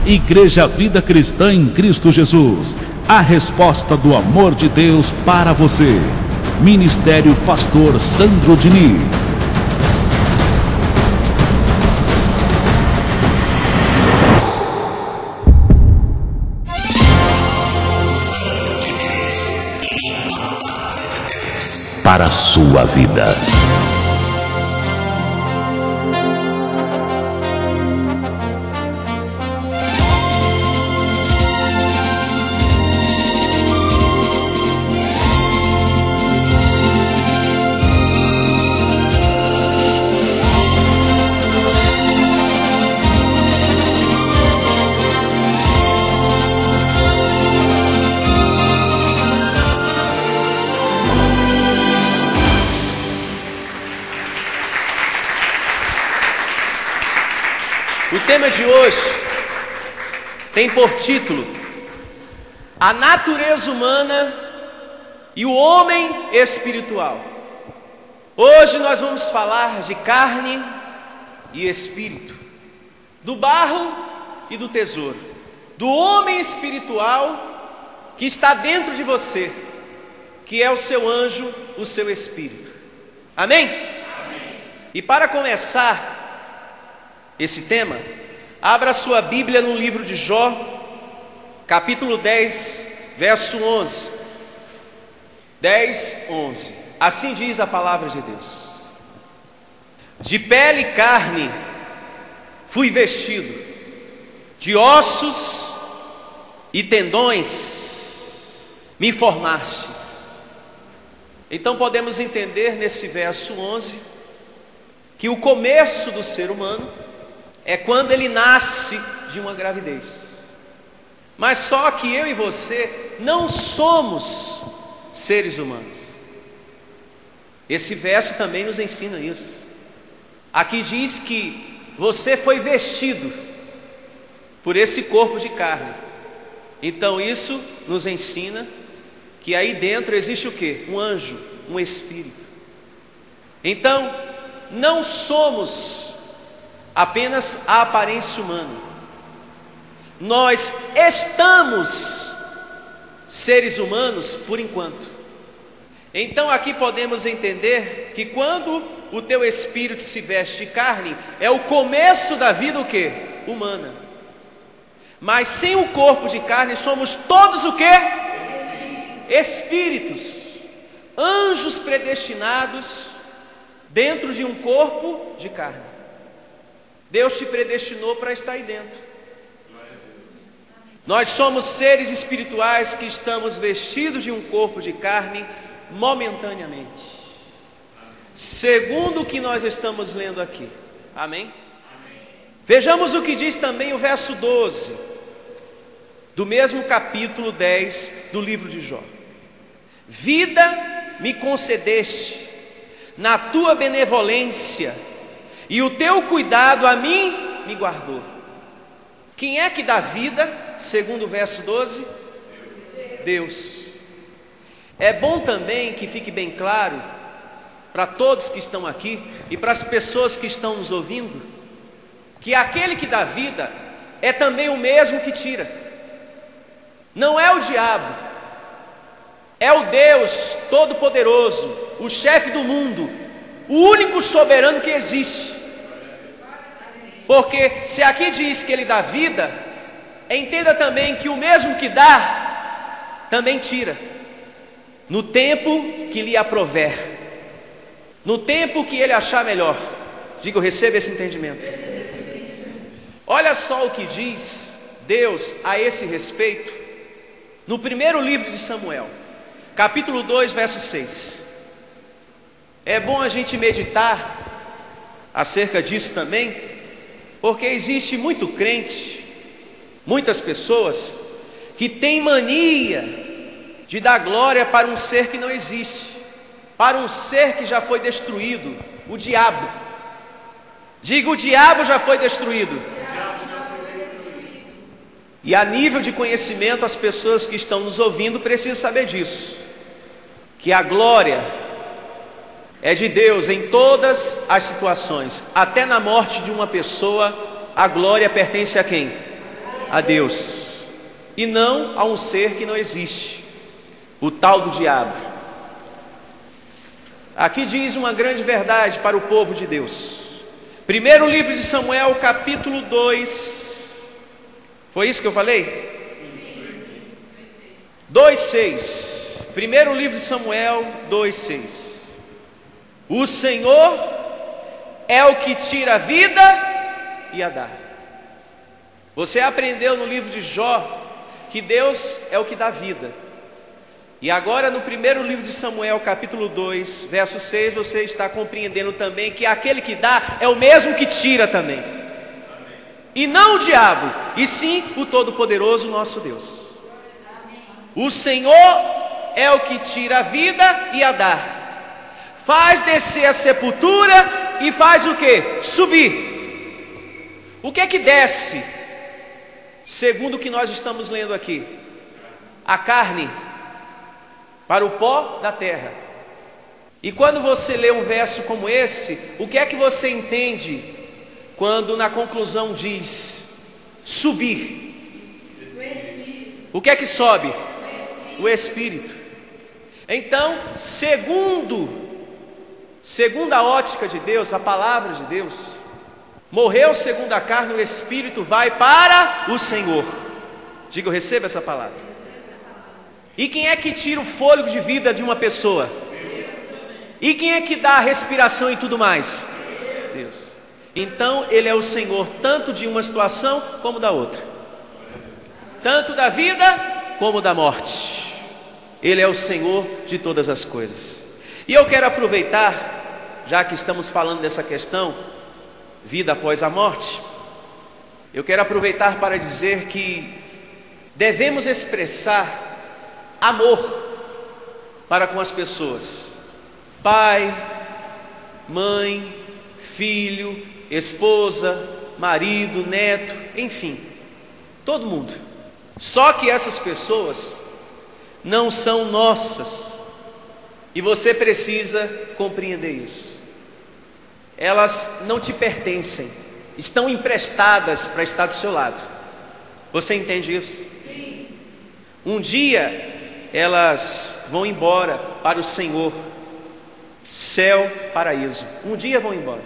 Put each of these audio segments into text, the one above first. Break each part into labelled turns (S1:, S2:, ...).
S1: Igreja Vida Cristã em Cristo Jesus, a resposta do amor de Deus para você. Ministério Pastor Sandro Diniz. Para a sua vida.
S2: O tema de hoje tem por título A Natureza Humana e o Homem Espiritual. Hoje nós vamos falar de carne e espírito, do barro e do tesouro, do homem espiritual que está dentro de você, que é o seu anjo, o seu espírito. Amém? Amém. E para começar esse tema, abra sua Bíblia no livro de Jó, capítulo 10, verso 11. 10, 11. Assim diz a palavra de Deus: de pele e carne fui vestido, de ossos e tendões me formastes. Então podemos entender nesse verso 11 que o começo do ser humano é quando ele nasce de uma gravidez. Mas só que eu e você não somos seres humanos. Esse verso também nos ensina isso. Aqui diz que você foi vestido por esse corpo de carne. Então isso nos ensina que aí dentro existe o quê? Um anjo, um espírito. Então não somos apenas a aparência humana. Nós estamos seres humanos por enquanto. Então aqui podemos entender que quando o teu espírito se veste de carne, é o começo da vida o quê? Humana. Mas sem o corpo de carne somos todos o quê? Espíritos. Anjos predestinados dentro de um corpo de carne. Deus te predestinou para estar aí dentro. Nós somos seres espirituais que estamos vestidos de um corpo de carne momentaneamente, segundo o que nós estamos lendo aqui. Amém? Vejamos o que diz também o verso 12 do mesmo capítulo 10 do livro de Jó. Vida me concedeste na tua benevolência, e o teu cuidado a mim me guardou. Quem é que dá vida, segundo o verso 12? Deus. É bom também que fique bem claro para todos que estão aqui e para as pessoas que estão nos ouvindo, que aquele que dá vida é também o mesmo que tira. Não é o diabo, é o Deus Todo-Poderoso, o chefe do mundo, o único soberano que existe. Porque se aqui diz que ele dá vida, entenda também que o mesmo que dá, também tira, no tempo que lhe aprouver, no tempo que ele achar melhor. Diga, eu recebo esse entendimento. Olha só o que diz Deus a esse respeito, no primeiro livro de Samuel, capítulo 2, verso 6. É bom a gente meditar acerca disso também, porque existe muito crente, muitas pessoas que têm mania de dar glória para um ser que não existe, para um ser que já foi destruído, o diabo. Diga, o diabo já foi destruído. E a nível de conhecimento, as pessoas que estão nos ouvindo precisam saber disso, que a glória é de Deus em todas as situações. Até na morte de uma pessoa, a glória pertence a quem? a Deus e não a um ser que não existe, o tal do diabo. Aqui diz uma grande verdade para o povo de Deus. Primeiro livro de Samuel, capítulo 2. Foi isso que eu falei? 2:6. Primeiro livro de Samuel, 2:6. O Senhor é o que tira a vida e a dá. Você aprendeu no livro de Jó que Deus é o que dá vida. E agora no primeiro livro de Samuel, capítulo 2, verso 6, você está compreendendo também que aquele que dá é o mesmo que tira também. E não o diabo, e sim o Todo-Poderoso nosso Deus. O Senhor é o que tira a vida e a dá. Faz descer a sepultura e faz o que? Subir. O que é que desce? Segundo o que nós estamos lendo aqui, a carne para o pó da terra. E quando você lê um verso como esse, o que é que você entende quando na conclusão diz subir? O que é que sobe? O Espírito. Então, segundo a ótica de Deus, a palavra de Deus, morreu segundo a carne, o Espírito vai para o Senhor. Diga, eu recebo essa palavra. E quem é que tira o fôlego de vida de uma pessoa? E quem é que dá a respiração e tudo mais? Deus. Então Ele é o Senhor tanto de uma situação como da outra, tanto da vida como da morte. Ele é o Senhor de todas as coisas. E eu quero aproveitar, já que estamos falando dessa questão, vida após a morte, eu quero aproveitar para dizer que devemos expressar amor para com as pessoas, pai, mãe, filho, esposa, marido, neto, enfim, todo mundo. Só que essas pessoas não são nossas, e você precisa compreender isso. Elas não te pertencem, estão emprestadas para estar do seu lado. Você entende isso? Sim. Um dia elas vão embora para o Senhor, céu, paraíso. Um dia vão embora.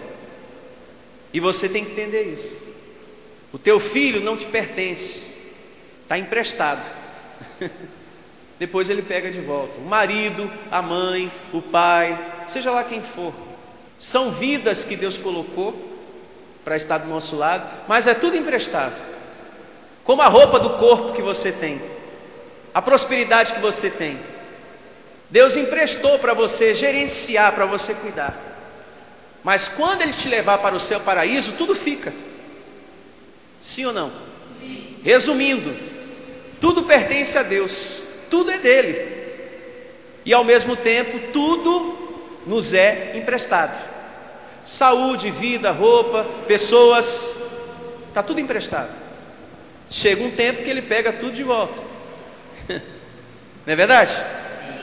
S2: E você tem que entender isso. O teu filho não te pertence, está emprestado. Depois ele pega de volta. O marido, a mãe, o pai, seja lá quem for, são vidas que Deus colocou para estar do nosso lado, mas é tudo emprestado. Como a roupa do corpo que você tem, a prosperidade que você tem, Deus emprestou para você gerenciar, para você cuidar. Mas quando Ele te levar para o céu paraíso, tudo fica. Sim ou não? Sim. Resumindo, tudo pertence a Deus, tudo é dele. E ao mesmo tempo, tudo nos é emprestado. Saúde, vida, roupa, pessoas, está tudo emprestado. Chega um tempo que Ele pega tudo de volta. Não é verdade? Sim.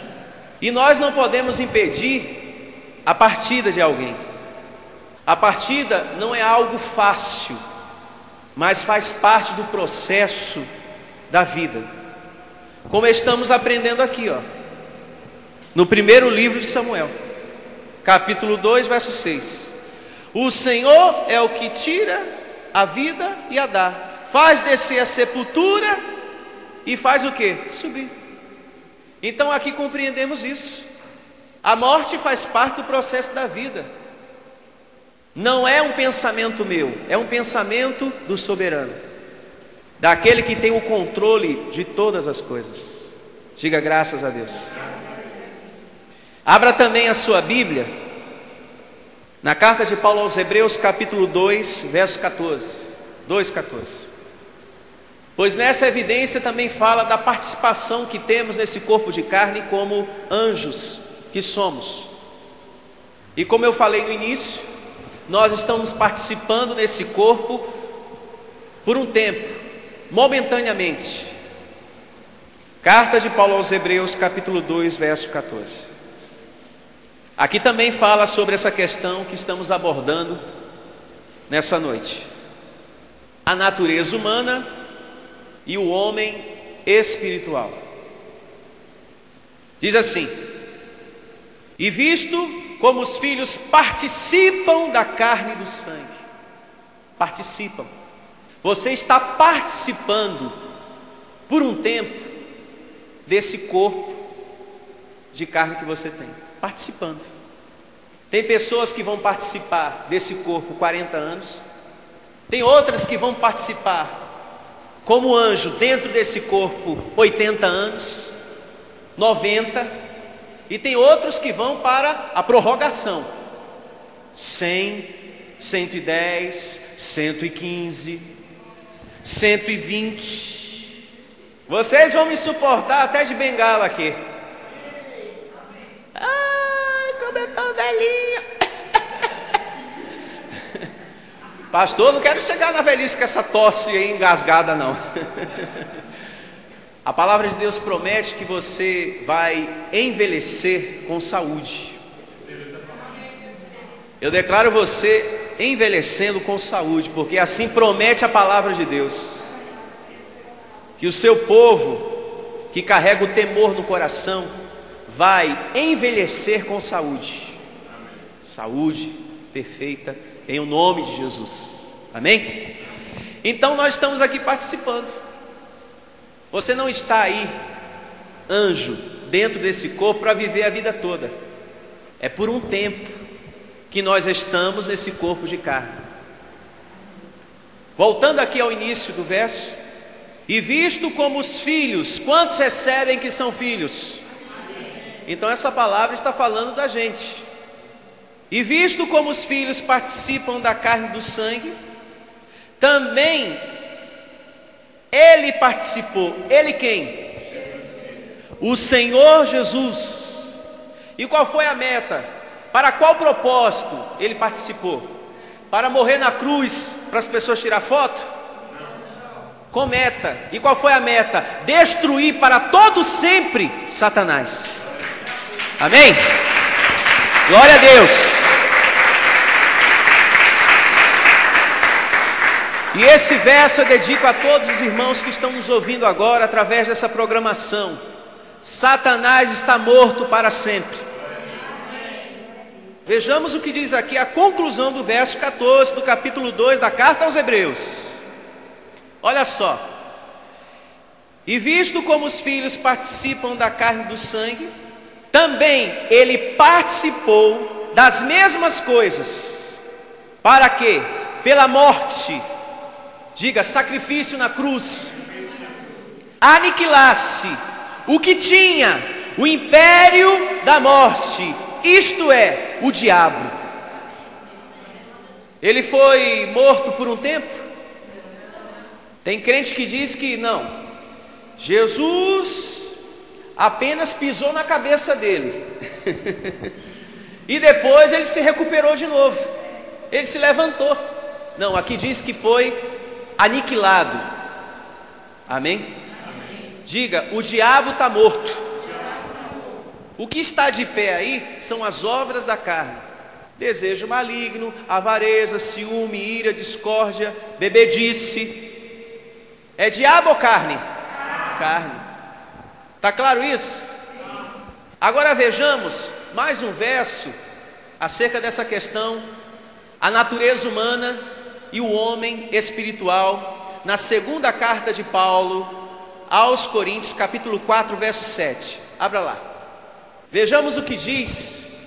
S2: E nós não podemos impedir a partida de alguém. A partida não é algo fácil, mas faz parte do processo da vida. Como estamos aprendendo aqui, ó, no primeiro livro de Samuel, capítulo 2, verso 6. O Senhor é o que tira a vida e a dá, faz descer a sepultura e faz o que? Subir. Então aqui compreendemos isso. A morte faz parte do processo da vida. Não é um pensamento meu, é um pensamento do soberano, daquele que tem o controle de todas as coisas. Diga graças a Deus. Abra também a sua Bíblia na carta de Paulo aos Hebreus, capítulo 2, verso 14. 2:14. Pois nessa evidência também fala da participação que temos nesse corpo de carne como anjos que somos. E como eu falei no início, nós estamos participando nesse corpo por um tempo, momentaneamente. Carta de Paulo aos Hebreus, capítulo 2, verso 14. Aqui também fala sobre essa questão que estamos abordando nessa noite. A natureza humana e o homem espiritual. Diz assim: e visto como os filhos participam da carne e do sangue. Participam. Você está participando por um tempo desse corpo de carne que você tem. Participando. Tem pessoas que vão participar desse corpo 40 anos. Tem outras que vão participar como anjo dentro desse corpo 80 anos, 90. E tem outros que vão para a prorrogação, 100, 110, 115, 120. Vocês vão me suportar até de bengala aqui. Ai, como eu tô velhinho. Pastor, não quero chegar na velhice com essa tosse aí engasgada não. A palavra de Deus promete que você vai envelhecer com saúde. Eu declaro você envelhecendo com saúde, porque assim promete a palavra de Deus. Que o seu povo, que carrega o temor no coração, vai envelhecer com saúde. Saúde perfeita, em o nome de Jesus. Amém? Então nós estamos aqui participando. Você não está aí, anjo, dentro desse corpo para viver a vida toda. É por um tempo que nós estamos nesse corpo de carne. Voltando aqui ao início do verso: e visto como os filhos, quantos recebem que são filhos? Então essa palavra está falando da gente. E visto como os filhos participam da carne e do sangue, também ele participou. Ele quem? O Senhor Jesus. E qual foi a meta? Para qual propósito ele participou? Para morrer na cruz, para as pessoas tirar foto? Com meta. E qual foi a meta? Destruir para todo sempre Satanás. Amém? Glória a Deus. E esse verso eu dedico a todos os irmãos que estão nos ouvindo agora através dessa programação. Satanás está morto para sempre. Vejamos o que diz aqui a conclusão do verso 14 do capítulo 2 da carta aos Hebreus. Olha só: e visto como os filhos participam da carne e do sangue, também ele participou das mesmas coisas, para que pela morte, diga sacrifício na cruz, aniquilasse o que tinha o império da morte, isto é, o diabo. Ele foi morto por um tempo? Tem crente que diz que não, Jesus apenas pisou na cabeça dele e depois ele se recuperou de novo, ele se levantou. Não, aqui diz que foi aniquilado. Amém? Amém. Diga, o diabo está morto. O que está de pé aí são as obras da carne: desejo maligno, avareza, ciúme, ira, discórdia, bebedice. É diabo ou carne? Carne. Está claro isso? Sim. Agora vejamos mais um verso acerca dessa questão, a natureza humana e o homem espiritual, na segunda carta de Paulo aos Coríntios, capítulo 4, verso 7. Abra lá. Vejamos o que diz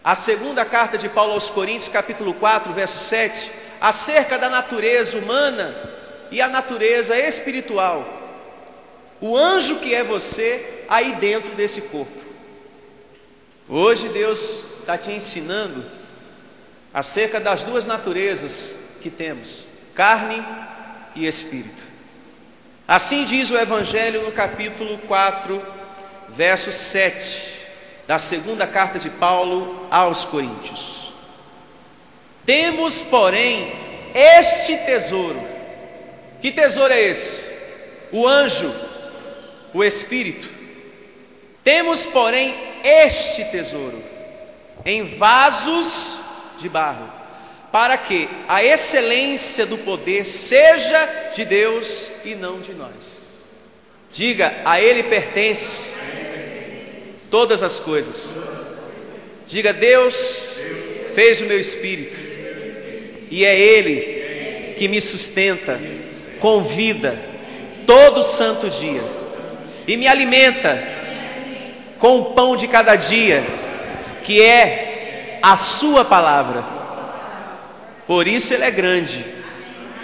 S2: a segunda carta de Paulo aos Coríntios, capítulo 4, verso 7, acerca da natureza humana e a natureza espiritual. O anjo que é você aí dentro desse corpo. Hoje Deus está te ensinando acerca das duas naturezas que temos, carne e espírito. Assim diz o Evangelho no capítulo 4, verso 7, da segunda carta de Paulo aos Coríntios. Temos, porém, este tesouro. Que tesouro é esse? O anjo, o espírito. Temos, porém, este tesouro em vasos de barro, para que a excelência do poder seja de Deus e não de nós. Diga: a Ele pertence todas as coisas. Diga: Deus fez o meu espírito e é Ele que me sustenta com vida todo santo dia e me alimenta com o pão de cada dia, que é a sua palavra. Por isso Ele é grande,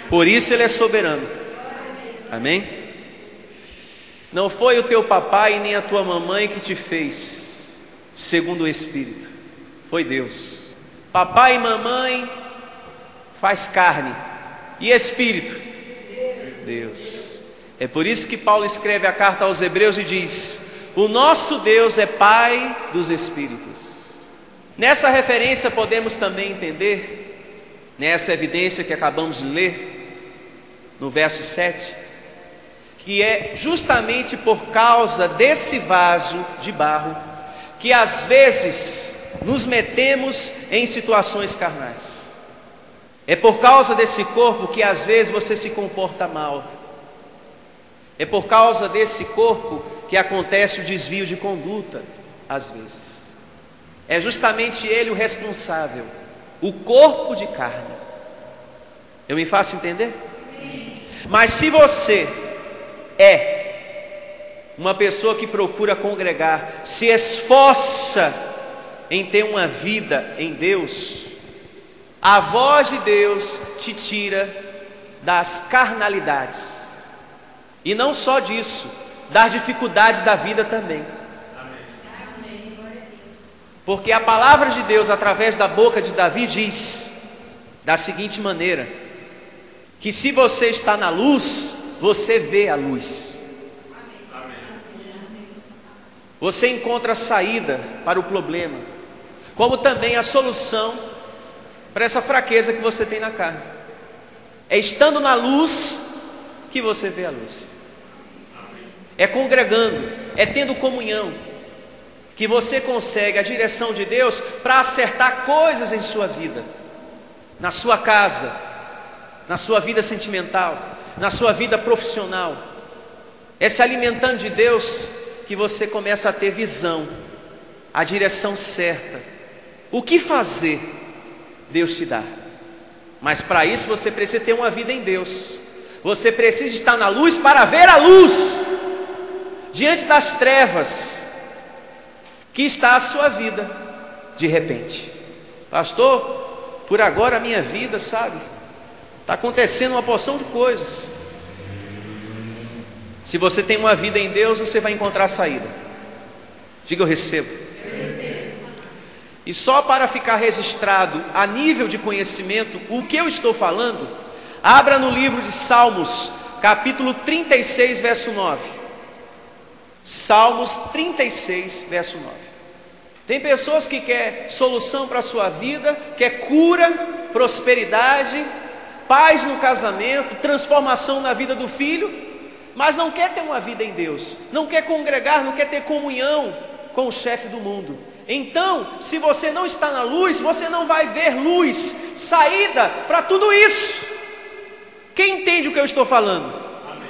S2: por isso Ele é soberano. Amém? Não foi o teu papai nem a tua mamãe que te fez segundo o Espírito, foi Deus. Papai e mamãe faz carne, e Espírito? Deus. É por isso que Paulo escreve a carta aos Hebreus e diz: o nosso Deus é Pai dos Espíritos. Nessa referência podemos também entender, nessa evidência que acabamos de ler, no verso 7, que é justamente por causa desse vaso de barro que às vezes nos metemos em situações carnais. É por causa desse corpo que às vezes você se comporta mal. É por causa desse corpo que acontece o desvio de conduta, às vezes. É justamente ele o responsável, o corpo de carne. Eu me faço entender? Sim. Mas se você é uma pessoa que procura congregar, se esforça em ter uma vida em Deus, a voz de Deus te tira das carnalidades. E não só disso, das dificuldades da vida também. Porque a palavra de Deus, através da boca de Davi, diz da seguinte maneira: que se você está na luz, você vê a luz. Você encontra a saída para o problema, como também a solução para essa fraqueza que você tem na carne. É estando na luz que você vê a luz. É congregando, é tendo comunhão, que você consegue a direção de Deus para acertar coisas em sua vida, na sua casa, na sua vida sentimental, na sua vida profissional. É se alimentando de Deus que você começa a ter visão, a direção certa. O que fazer, Deus te dá. Mas para isso você precisa ter uma vida em Deus. Você precisa estar na luz para ver a luz diante das trevas que está a sua vida. De repente, pastor, por agora a minha vida, sabe, está acontecendo uma porção de coisas. Se você tem uma vida em Deus, você vai encontrar saída. Diga: eu recebo. E só para ficar registrado a nível de conhecimento o que eu estou falando, abra no livro de Salmos, capítulo 36, verso 9. Salmos 36, verso 9. Tem pessoas que querem solução para a sua vida, quer cura, prosperidade, paz no casamento, transformação na vida do filho, mas não quer ter uma vida em Deus, não quer congregar, não quer ter comunhão com o chefe do mundo. Então, se você não está na luz, você não vai ver luz, saída para tudo isso. Quem entende o que eu estou falando? Amém.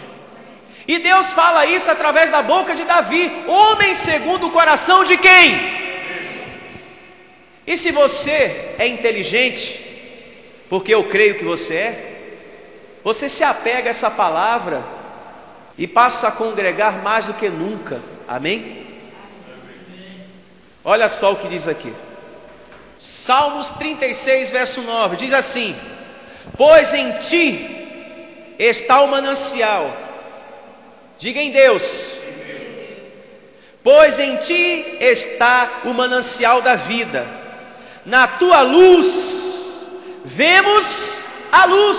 S2: E Deus fala isso através da boca de Davi, homem segundo o coração de quem? E se você é inteligente, porque eu creio que você é, você se apega a essa palavra e passa a congregar mais do que nunca. Amém? Olha só o que diz aqui. Salmos 36, verso 9, diz assim: pois em ti está o manancial. Diga: em Deus. Pois em ti está o manancial da vida. Na tua luz vemos a luz,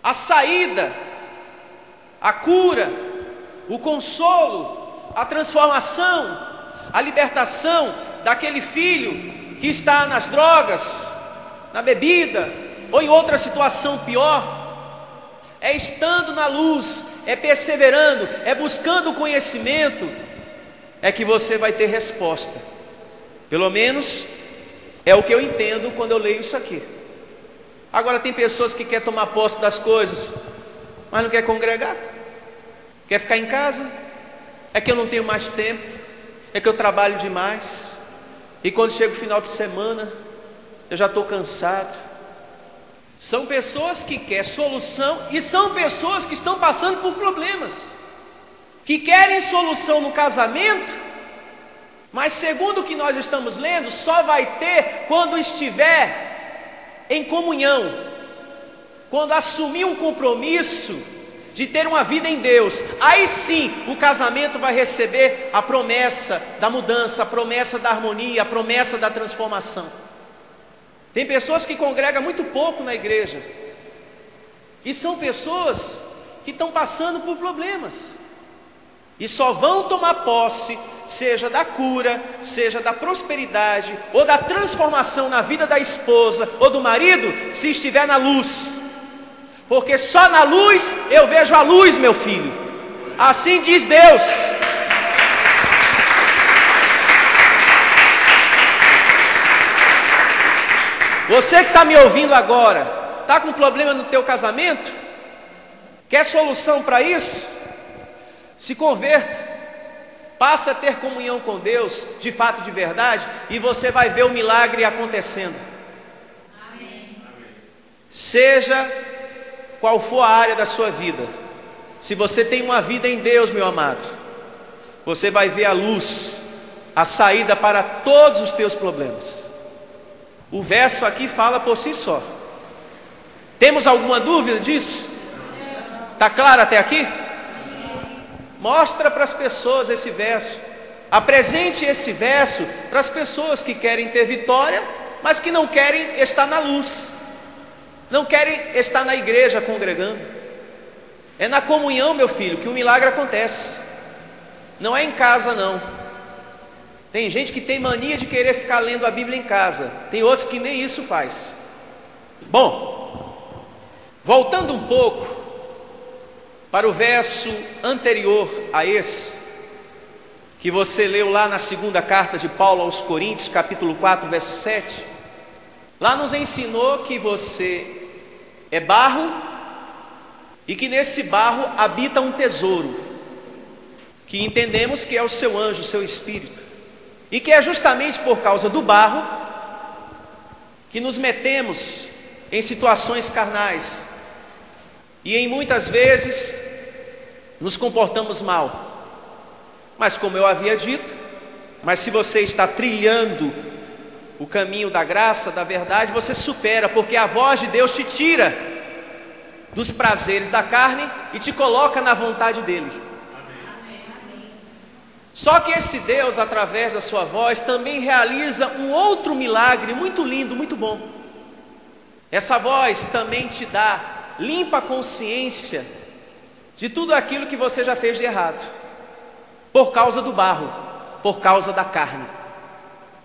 S2: a saída, a cura, o consolo, a transformação, a libertação daquele filho que está nas drogas, na bebida ou em outra situação pior. É estando na luz, é perseverando, é buscando o conhecimento, é que você vai ter resposta. Pelo menos É o que eu entendo quando eu leio isso aqui. Agora tem pessoas que querem tomar posse das coisas, mas não quer congregar, quer ficar em casa. É que eu não tenho mais tempo, é que eu trabalho demais, e quando chega o final de semana, eu já estou cansado. São pessoas que querem solução, e são pessoas que estão passando por problemas, que querem solução no casamento, mas segundo o que nós estamos lendo, só vai ter quando estiver em comunhão, quando assumir um compromisso de ter uma vida em Deus. Aí sim o casamento vai receber a promessa da mudança, a promessa da harmonia, a promessa da transformação. Tem pessoas que congregam muito pouco na igreja, e são pessoas que estão passando por problemas, e só vão tomar posse, seja da cura, seja da prosperidade, ou da transformação na vida da esposa ou do marido, se estiver na luz. Porque só na luz eu vejo a luz, meu filho. Assim diz Deus. Você que está me ouvindo agora, está com problema no teu casamento? Quer solução para isso? Se converta, passe a ter comunhão com Deus, de fato, de verdade, e você vai ver o milagre acontecendo. Amém. Seja qual for a área da sua vida, se você tem uma vida em Deus, meu amado, você vai ver a luz, a saída para todos os teus problemas. O verso aqui fala por si só. Temos alguma dúvida disso? Está claro até aqui? Mostra para as pessoas esse verso, apresente esse verso para as pessoas que querem ter vitória, mas que não querem estar na luz, não querem estar na igreja congregando. É na comunhão, meu filho, que o milagre acontece. Não é em casa, não. Tem gente que tem mania de querer ficar lendo a Bíblia em casa, tem outros que nem isso faz. Bom, voltando um pouco para o verso anterior a esse, que você leu lá na segunda carta de Paulo aos Coríntios, capítulo 4, verso 7, lá nos ensinou que você é barro, e que nesse barro habita um tesouro, que entendemos que é o seu anjo, o seu espírito, e que é justamente por causa do barro que nos metemos em situações carnais, e em muitas vezes nos comportamos mal. Mas como eu havia dito, mas se você está trilhando o caminho da graça, da verdade, você supera, porque a voz de Deus te tira dos prazeres da carne e te coloca na vontade dele. Só que esse Deus, através da sua voz, também realiza um outro milagre muito lindo, muito bom. Essa voz também te dá limpa consciência de tudo aquilo que você já fez de errado, por causa do barro, por causa da carne.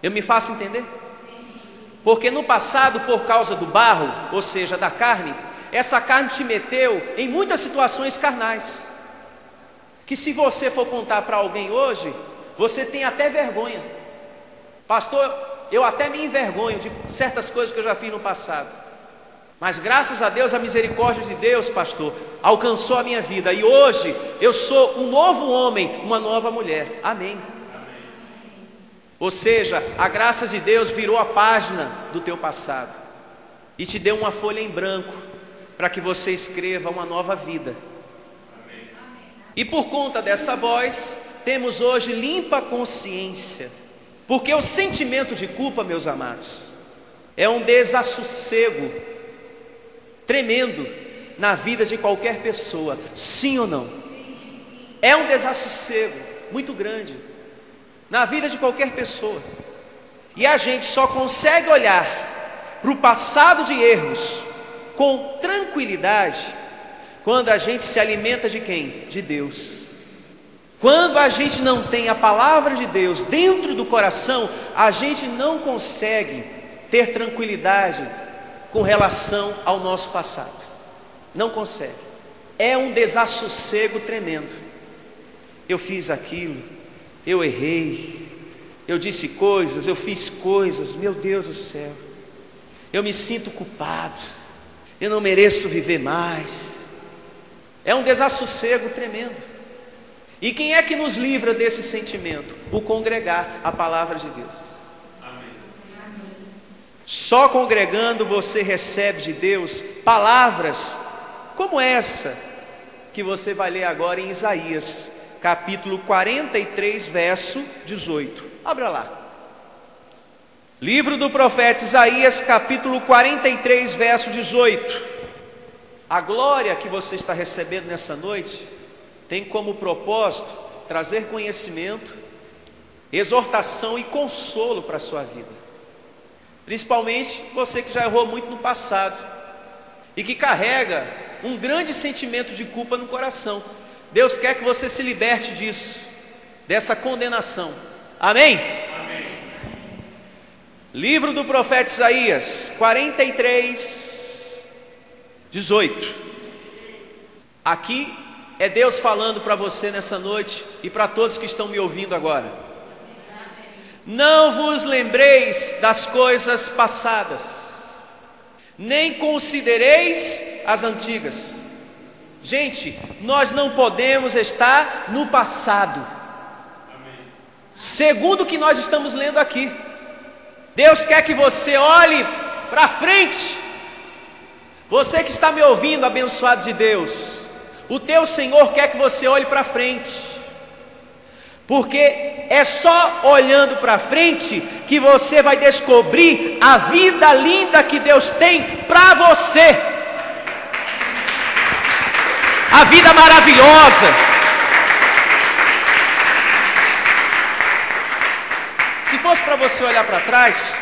S2: Eu me faço entender? Porque no passado, por causa do barro, ou seja, da carne, essa carne te meteu em muitas situações carnais, que se você for contar para alguém hoje, você tem até vergonha. Pastor, eu até me envergonho de certas coisas que eu já fiz no passado. Mas graças a Deus, a misericórdia de Deus, pastor, alcançou a minha vida, e hoje eu sou um novo homem, uma nova mulher. Amém. Ou seja, a graça de Deus virou a página do teu passado e te deu uma folha em branco para que você escreva uma nova vida. E por conta dessa voz, temos hoje limpa consciência, porque o sentimento de culpa, meus amados, é um desassossego tremendo na vida de qualquer pessoa, sim ou não? É um desassossego muito grande na vida de qualquer pessoa, e a gente só consegue olhar para o passado de erros com tranquilidade quando a gente se alimenta de quem? De Deus. Quando a gente não tem a palavra de Deus dentro do coração, a gente não consegue ter tranquilidade com relação ao nosso passado. Não consegue. É um desassossego tremendo. Eu fiz aquilo, eu errei, eu disse coisas, eu fiz coisas, meu Deus do céu, eu me sinto culpado, eu não mereço viver mais. É um desassossego tremendo. E quem é que nos livra desse sentimento? O congregar a palavra de Deus. Só congregando você recebe de Deus palavras como essa que você vai ler agora em Isaías, capítulo 43, verso 18. Abra lá. Livro do profeta Isaías, capítulo 43, verso 18. A glória que você está recebendo nessa noite tem como propósito trazer conhecimento, exortação e consolo para a sua vida. Principalmente você que já errou muito no passado e que carrega um grande sentimento de culpa no coração. Deus quer que você se liberte disso, dessa condenação. Amém? Amém. Livro do profeta Isaías, 43, 18. Aqui é Deus falando para você nessa noite e para todos que estão me ouvindo agora. Não vos lembreis das coisas passadas, nem considereis as antigas. Gente, nós não podemos estar no passado. Segundo o que nós estamos lendo aqui, Deus quer que você olhe para frente. Você que está me ouvindo, abençoado de Deus, o teu Senhor quer que você olhe para frente. Porque é só olhando para frente que você vai descobrir a vida linda que Deus tem para você. A vida maravilhosa. Se fosse para você olhar para trás,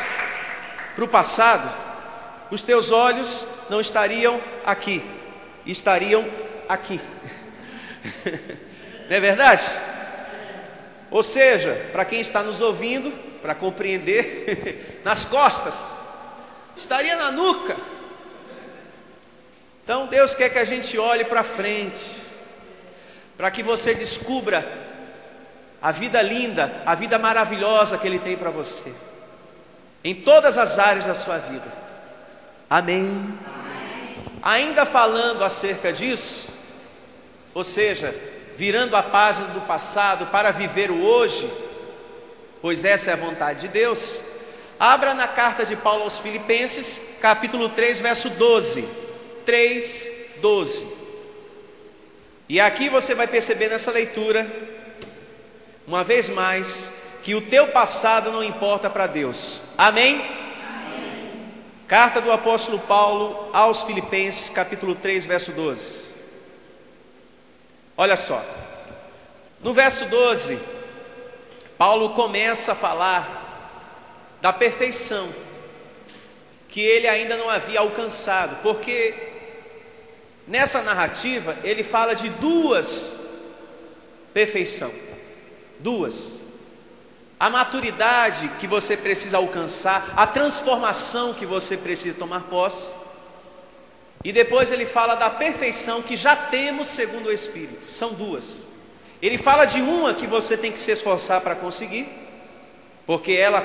S2: para o passado, os teus olhos não estariam aqui, estariam aqui. Não é verdade? Ou seja, para quem está nos ouvindo, para compreender, nas costas, estaria na nuca. Então Deus quer que a gente olhe para frente, para que você descubra a vida linda, a vida maravilhosa que Ele tem para você, em todas as áreas da sua vida. Amém? Amém. Ainda falando acerca disso, ou seja, virando a página do passado para viver o hoje, pois essa é a vontade de Deus. Abra na carta de Paulo aos Filipenses, capítulo 3, verso 12. 3, 12. E aqui você vai perceber nessa leitura, uma vez mais, que o teu passado não importa para Deus. Amém? Amém? Carta do apóstolo Paulo aos Filipenses, capítulo 3, verso 12. Olha só, no verso 12, Paulo começa a falar da perfeição que ele ainda não havia alcançado, porque nessa narrativa ele fala de duas perfeições, duas: a maturidade que você precisa alcançar, a transformação que você precisa tomar posse. E depois ele fala da perfeição que já temos segundo o Espírito. São duas. Ele fala de uma que você tem que se esforçar para conseguir, porque ela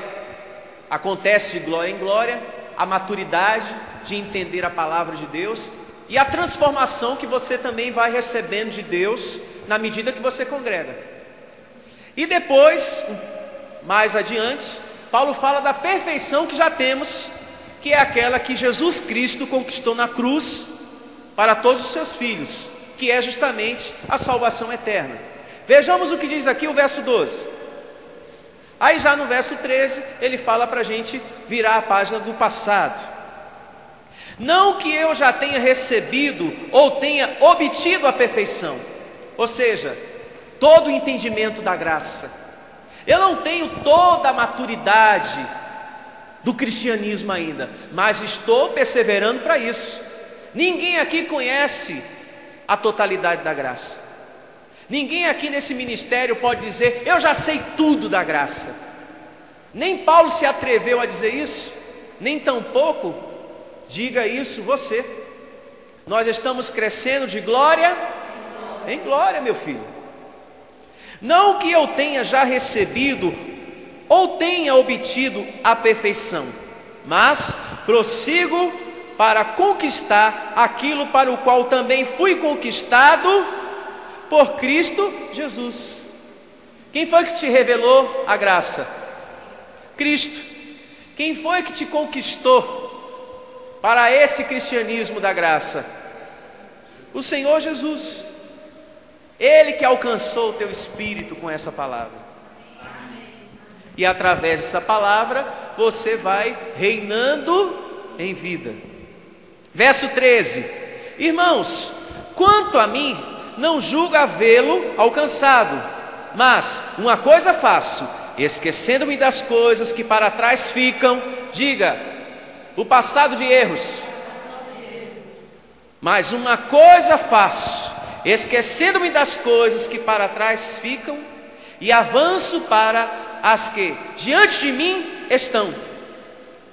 S2: acontece de glória em glória, a maturidade de entender a palavra de Deus, e a transformação que você também vai recebendo de Deus na medida que você congrega. E depois, mais adiante, Paulo fala da perfeição que já temos, que é aquela que Jesus Cristo conquistou na cruz para todos os seus filhos, que é justamente a salvação eterna. Vejamos o que diz aqui o verso 12. Aí já no verso 13, ele fala para a gente virar a página do passado. Não que eu já tenha recebido ou tenha obtido a perfeição, ou seja, todo o entendimento da graça. Eu não tenho toda a maturidade do cristianismo ainda, mas estou perseverando para isso. Ninguém aqui conhece a totalidade da graça. Ninguém aqui nesse ministério pode dizer: eu já sei tudo da graça. Nem Paulo se atreveu a dizer isso, nem tampouco diga isso você. Nós estamos crescendo de glória em glória, meu filho. Não que eu tenha já recebido ou tenha obtido a perfeição, mas prossigo para conquistar aquilo para o qual também fui conquistado por Cristo Jesus. Quem foi que te revelou a graça? Cristo. Quem foi que te conquistou para esse cristianismo da graça? O Senhor Jesus. Ele que alcançou o teu espírito com essa palavra. E através dessa palavra você vai reinando em vida. Verso 13: irmãos, quanto a mim, não julgo havê-lo alcançado, mas uma coisa faço, esquecendo-me das coisas que para trás ficam, diga, o passado de erros. Mas uma coisa faço, esquecendo-me das coisas que para trás ficam, e avanço para as que diante de mim estão.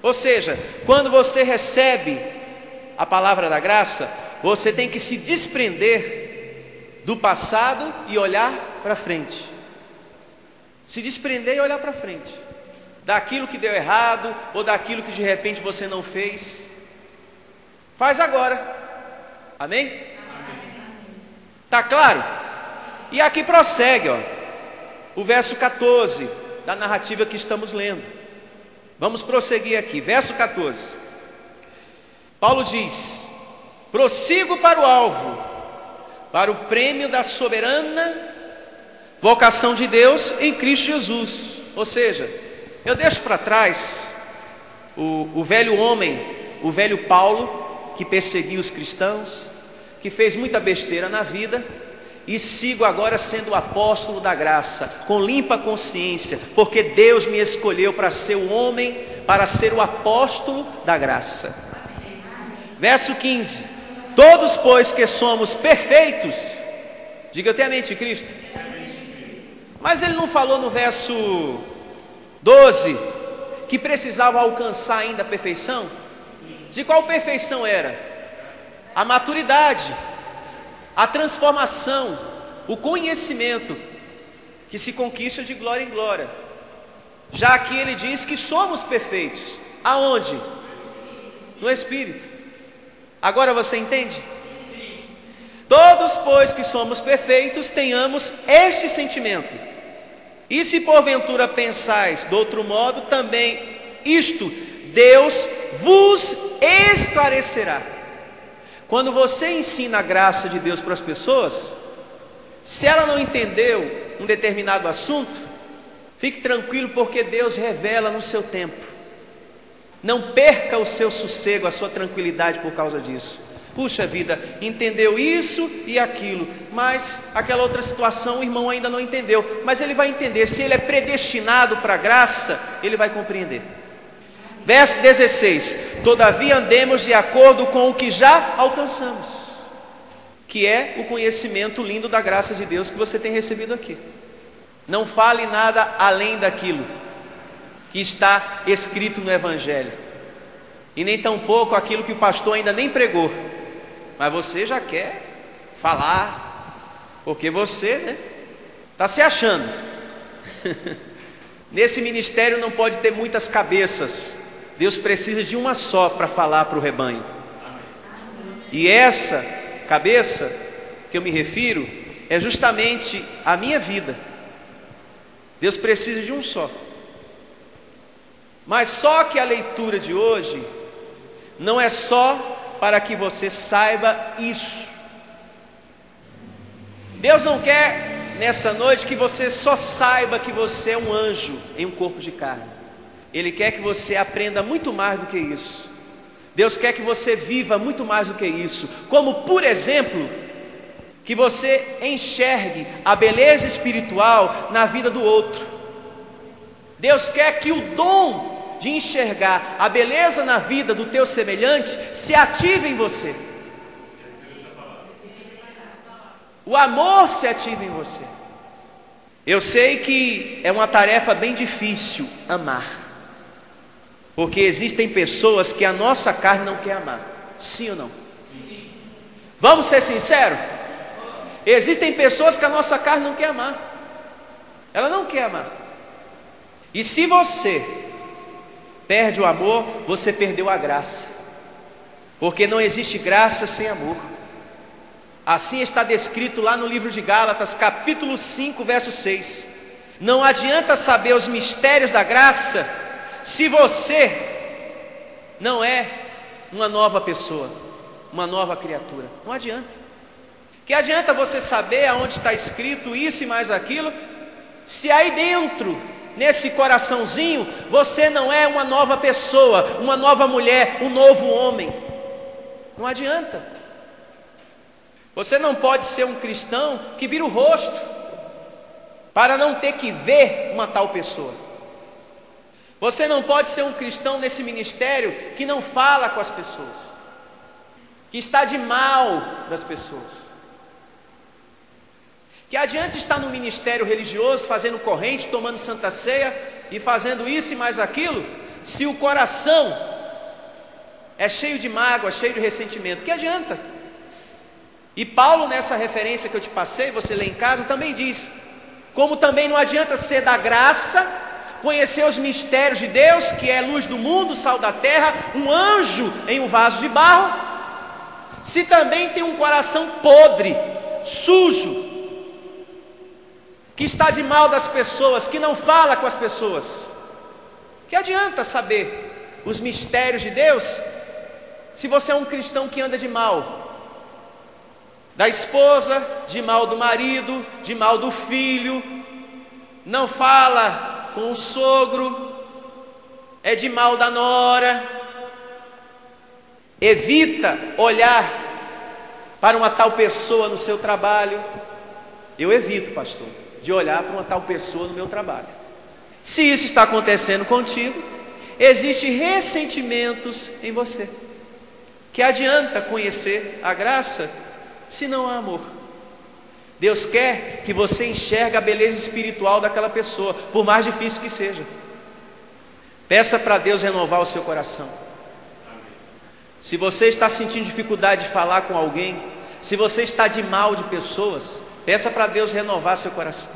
S2: Ou seja, quando você recebe a palavra da graça, você tem que se desprender do passado e olhar para frente. Se desprender e olhar para frente, daquilo que deu errado, ou daquilo que de repente você não fez. Faz agora. Amém? Tá claro? E aqui prossegue, ó, o verso 14 da narrativa que estamos lendo. Vamos prosseguir aqui, verso 14. Paulo diz: prossigo para o alvo, para o prêmio da soberana vocação de Deus em Cristo Jesus. Ou seja, eu deixo para trás o velho homem, o velho Paulo, que perseguiu os cristãos, que fez muita besteira na vida, e sigo agora sendo o apóstolo da graça, com limpa consciência, porque Deus me escolheu para ser o homem, para ser o apóstolo da graça. Verso 15: todos, pois, que somos perfeitos, diga, eu tenho a mente de Cristo. Mas ele não falou no verso 12 que precisava alcançar ainda a perfeição? De qual perfeição era? A maturidade, a transformação, o conhecimento que se conquista de glória em glória. Já aqui ele diz que somos perfeitos. Aonde? No Espírito. Agora você entende? Todos, pois, que somos perfeitos, tenhamos este sentimento. E se porventura pensais de outro modo, também isto Deus vos esclarecerá. Quando você ensina a graça de Deus para as pessoas, se ela não entendeu um determinado assunto, fique tranquilo, porque Deus revela no seu tempo. Não perca o seu sossego, a sua tranquilidade por causa disso. Puxa vida, entendeu isso e aquilo, mas aquela outra situação o irmão ainda não entendeu. Mas ele vai entender, se ele é predestinado para a graça, ele vai compreender. Verso 16: todavia andemos de acordo com o que já alcançamos, que é o conhecimento lindo da graça de Deus que você tem recebido aqui. Não fale nada além daquilo que está escrito no Evangelho, e nem tampouco aquilo que o pastor ainda nem pregou, mas você já quer falar, porque você está se achando. Nesse ministério não pode ter muitas cabeças. Deus precisa de uma só para falar para o rebanho. E essa cabeça que eu me refiro é justamente a minha vida. Deus precisa de um só. Mas só que a leitura de hoje não é só para que você saiba isso. Deus não quer nessa noite que você só saiba que você é um anjo em um corpo de carne. Ele quer que você aprenda muito mais do que isso. Deus quer que você viva muito mais do que isso. Como, por exemplo, que você enxergue a beleza espiritual na vida do outro. Deus quer que o dom de enxergar a beleza na vida do teu semelhante se ative em você. O amor se ative em você. Eu sei que é uma tarefa bem difícil amar, porque existem pessoas que a nossa carne não quer amar. Sim ou não? Sim. Vamos ser sinceros? Existem pessoas que a nossa carne não quer amar. Ela não quer amar. E se você perde o amor, você perdeu a graça, porque não existe graça sem amor. Assim está descrito lá no livro de Gálatas, capítulo 5, verso 6. Não adianta saber os mistérios da graça se você não é uma nova pessoa, uma nova criatura. Não adianta. Que adianta você saber aonde está escrito isso e mais aquilo, se aí dentro, nesse coraçãozinho, você não é uma nova pessoa, uma nova mulher, um novo homem. Não adianta. Você não pode ser um cristão que vira o rosto para não ter que ver uma tal pessoa. Você não pode ser um cristão nesse ministério que não fala com as pessoas, que está de mal das pessoas. Que adianta estar no ministério religioso, fazendo corrente, tomando santa ceia e fazendo isso e mais aquilo, se o coração é cheio de mágoa, cheio de ressentimento? Que adianta? E Paulo, nessa referência que eu te passei, você lê em casa, também diz: como também não adianta ser da graça, conhecer os mistérios de Deus, que é luz do mundo, sal da terra, um anjo em um vaso de barro, se também tem um coração podre, sujo, que está de mal das pessoas, que não fala com as pessoas. Que adianta saber os mistérios de Deus, se você é um cristão que anda de mal da esposa, de mal do marido, de mal do filho, não fala com o sogro, é de mal da nora, evita olhar para uma tal pessoa no seu trabalho. Eu evito, pastor, de olhar para uma tal pessoa no meu trabalho. Se isso está acontecendo contigo, existem ressentimentos em você. Que adianta conhecer a graça se não há amor? Deus quer que você enxergue a beleza espiritual daquela pessoa, por mais difícil que seja. Peça para Deus renovar o seu coração. Se você está sentindo dificuldade de falar com alguém, se você está de mal de pessoas, peça para Deus renovar seu coração,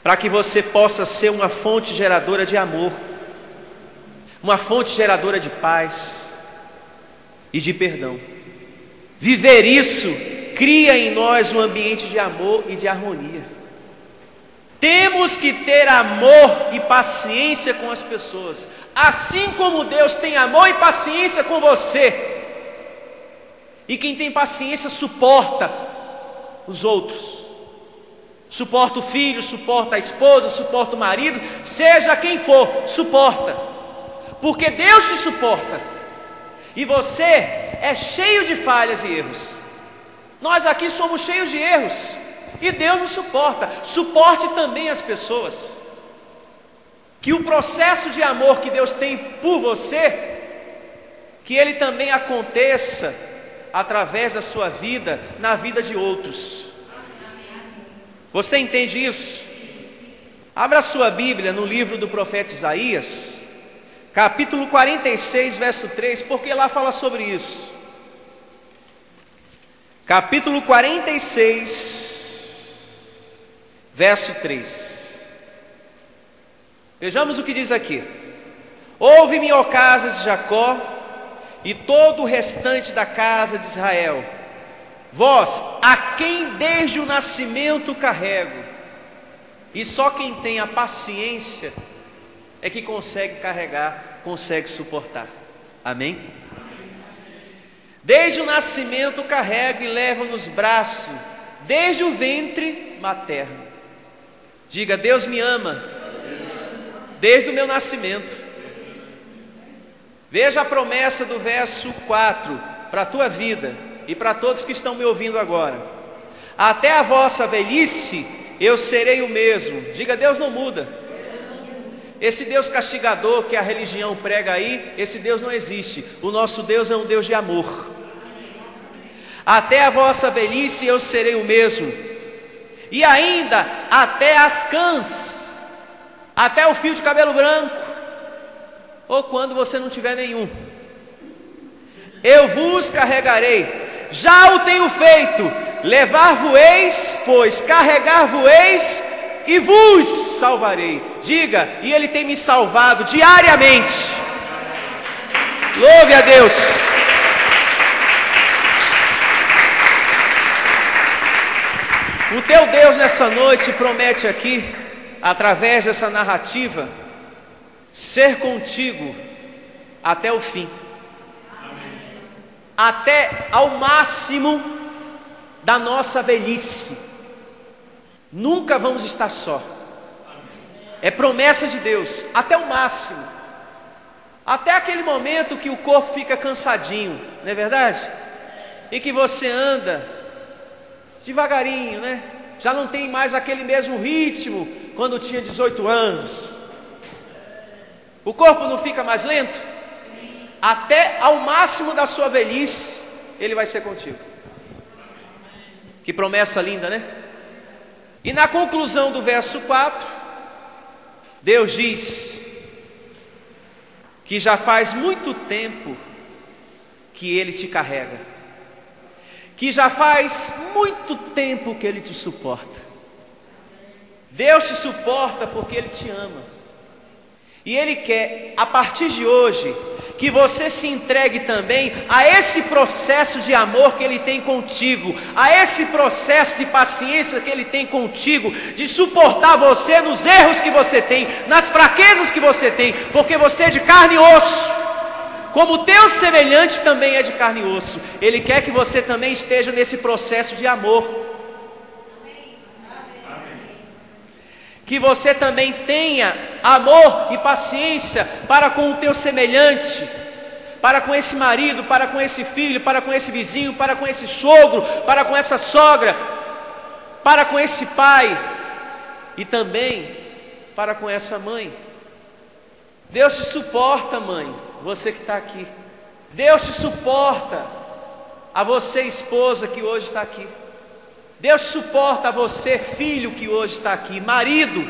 S2: para que você possa ser uma fonte geradora de amor, uma fonte geradora de paz e de perdão. Viver isso cria em nós um ambiente de amor e de harmonia. Temos que ter amor e paciência com as pessoas, assim como Deus tem amor e paciência com você. E quem tem paciência suporta os outros, suporta o filho, suporta a esposa, suporta o marido, seja quem for, suporta, porque Deus te suporta. E você é cheio de falhas e erros. Nós aqui somos cheios de erros, e Deus nos suporta. Suporte também as pessoas. Que o processo de amor que Deus tem por você, que ele também aconteça através da sua vida, na vida de outros. Você entende isso? Abra a sua Bíblia no livro do profeta Isaías, capítulo 46, verso 3, porque lá fala sobre isso. Capítulo 46, verso 3. Vejamos o que diz aqui: ouve-me, ó casa de Jacó, e todo o restante da casa de Israel, vós, a quem desde o nascimento carrego. E só quem tem a paciência é que consegue carregar, consegue suportar. Amém? Desde o nascimento carrego e levo nos braços, desde o ventre materno. Diga: Deus me ama desde o meu nascimento. Veja a promessa do verso 4 para a tua vida e para todos que estão me ouvindo agora: até a vossa velhice eu serei o mesmo. Diga: Deus não muda. Esse Deus castigador que a religião prega aí, esse Deus não existe. O nosso Deus é um Deus de amor. Até a vossa velhice eu serei o mesmo, e ainda até as cãs, até o fio de cabelo branco, ou quando você não tiver nenhum, eu vos carregarei. Já o tenho feito, levar-vos-eis, pois carregar-vos-eis, e vos salvarei. Diga, e Ele tem me salvado diariamente. Louve a Deus. O teu Deus nessa noite promete aqui, através dessa narrativa, ser contigo até o fim. Até ao máximo da nossa velhice. Nunca vamos estar só. É promessa de Deus, até o máximo. Até aquele momento que o corpo fica cansadinho, não é verdade? E que você anda devagarinho, né? Já não tem mais aquele mesmo ritmo quando tinha 18 anos. O corpo não fica mais lento? Até ao máximo da sua velhice, Ele vai ser contigo. Que promessa linda, né? E na conclusão do verso 4, Deus diz que já faz muito tempo que Ele te carrega, que já faz muito tempo que Ele te suporta. Deus te suporta porque Ele te ama. E Ele quer, a partir de hoje, que você se entregue também a esse processo de amor que Ele tem contigo, a esse processo de paciência que Ele tem contigo, de suportar você nos erros que você tem, nas fraquezas que você tem, porque você é de carne e osso, como o teu semelhante também é de carne e osso. Ele quer que você também esteja nesse processo de amor, que você também tenha amor e paciência para com o teu semelhante, para com esse marido, para com esse filho, para com esse vizinho, para com esse sogro, para com essa sogra, para com esse pai e também para com essa mãe. Deus te suporta, mãe, você que está aqui. Deus te suporta, a você, esposa, que hoje está aqui. Deus suporta a você, filho, que hoje está aqui, marido,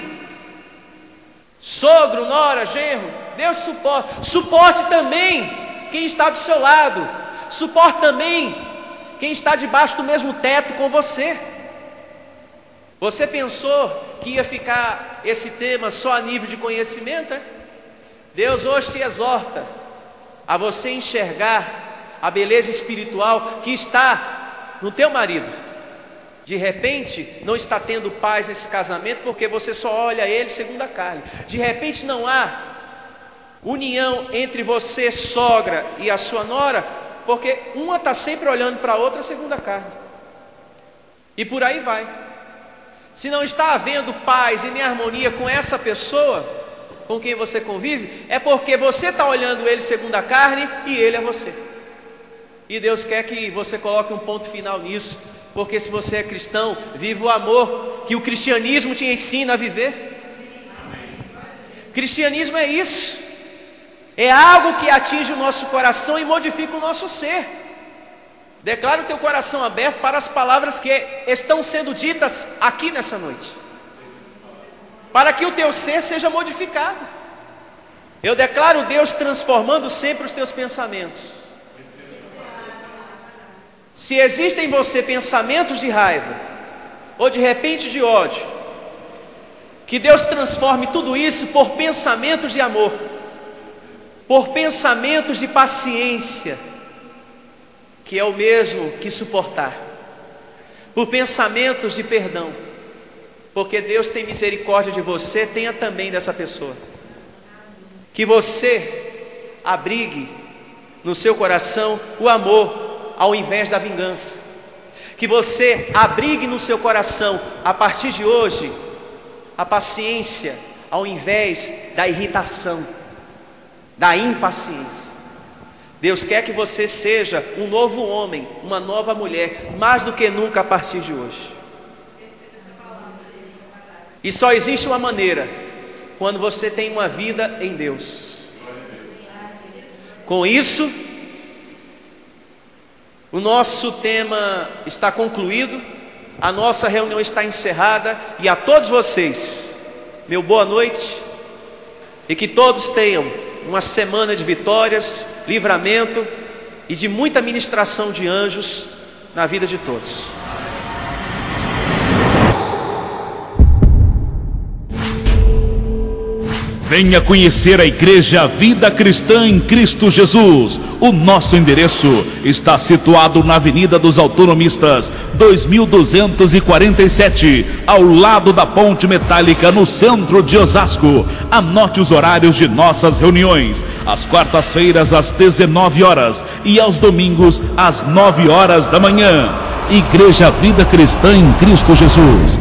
S2: sogro, nora, genro. Deus suporta. Suporte também quem está do seu lado. Suporte também quem está debaixo do mesmo teto com você. Você pensou que ia ficar esse tema só a nível de conhecimento? Deus hoje te exorta a você enxergar a beleza espiritual que está no teu marido. De repente não está tendo paz nesse casamento porque você só olha ele segundo a carne. De repente não há união entre você, sogra, e a sua nora, porque uma está sempre olhando para a outra segundo a carne. E por aí vai. Se não está havendo paz e nem harmonia com essa pessoa com quem você convive, é porque você está olhando ele segundo a carne e ele é você. E Deus quer que você coloque um ponto final nisso, porque se você é cristão, viva o amor que o cristianismo te ensina a viver. Cristianismo é isso, é algo que atinge o nosso coração e modifica o nosso ser. Declara o teu coração aberto para as palavras que estão sendo ditas aqui nessa noite, para que o teu ser seja modificado. Eu declaro Deus transformando sempre os teus pensamentos. Se existem em você pensamentos de raiva, ou de repente de ódio, que Deus transforme tudo isso por pensamentos de amor, por pensamentos de paciência, que é o mesmo que suportar, por pensamentos de perdão, porque Deus tem misericórdia de você, tenha também dessa pessoa. Que você abrigue no seu coração o amor ao invés da vingança. Que você abrigue no seu coração, a partir de hoje, a paciência ao invés da irritação, da impaciência. Deus quer que você seja um novo homem, uma nova mulher, mais do que nunca a partir de hoje. E só existe uma maneira, quando você tem uma vida em Deus. Com isso, o nosso tema está concluído, a nossa reunião está encerrada, e a todos vocês, meu boa noite, e que todos tenham uma semana de vitórias, livramento e de muita ministração de anjos na vida de todos.
S1: Venha conhecer a Igreja Vida Cristã em Cristo Jesus. O nosso endereço está situado na Avenida dos Autonomistas, 2247, ao lado da Ponte Metálica, no centro de Osasco. Anote os horários de nossas reuniões: às quartas-feiras às 19 horas e aos domingos às 9 horas da manhã. Igreja Vida Cristã em Cristo Jesus.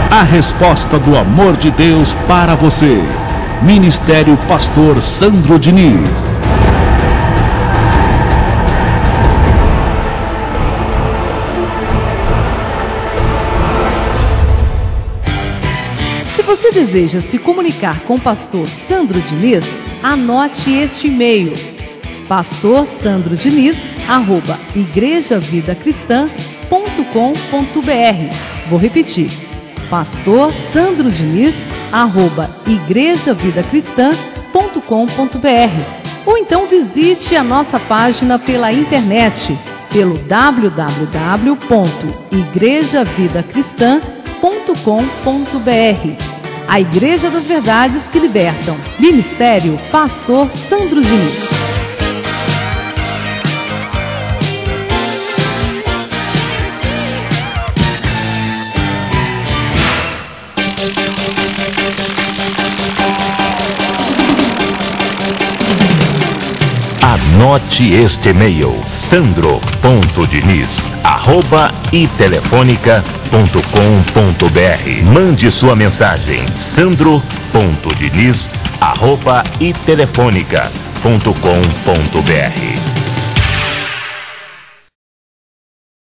S1: A resposta do amor de Deus para você. Ministério Pastor Sandro Diniz.
S3: Se você deseja se comunicar com o pastor Sandro Diniz, anote este e-mail: pastorSandroDiniz@igrejavidacristã.com.br. Vou repetir: pastorSandroDiniz@igrejavidacristã.com.br. Ou então visite a nossa página pela internet, pelo www.igrejavidacristã.com.br. A Igreja das Verdades que Libertam. Ministério Pastor Sandro Diniz.
S4: Anote este e-mail: sandro.diniz@itelefonica.com.br. Mande sua mensagem: sandro.diniz@itelefonica.com.br.